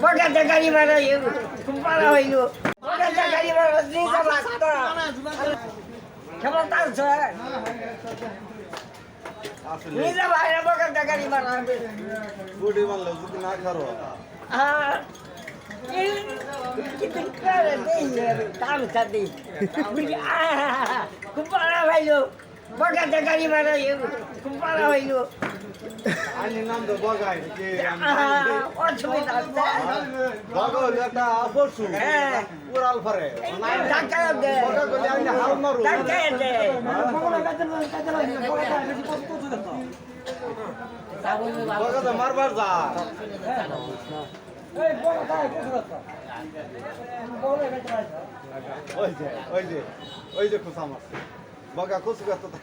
বগাতে গাড়ি মারা খুব মারা হইল বগাতে গাড়ি মারা নিজে মারতো ক্ষমতা আছে নিজে বাইরে বগাতে গাড়ি মারা গুডি মারলো যদি না খারো হ্যাঁ কিন্তু করে দেই কাম সাদি খুব মারা হইল বগাতে গাড়ি মারা খুব মারা হইল আনি নাম তো বগাই যে অসুবিধা আছে বগল একটা পশু উড়াল ফরে ধাক্কা দে বগা গলি আমি হাল মারু ধাক্কা দে বগা তো মারবার যা ওই যে খুশা মারছে বগা খুশু করতে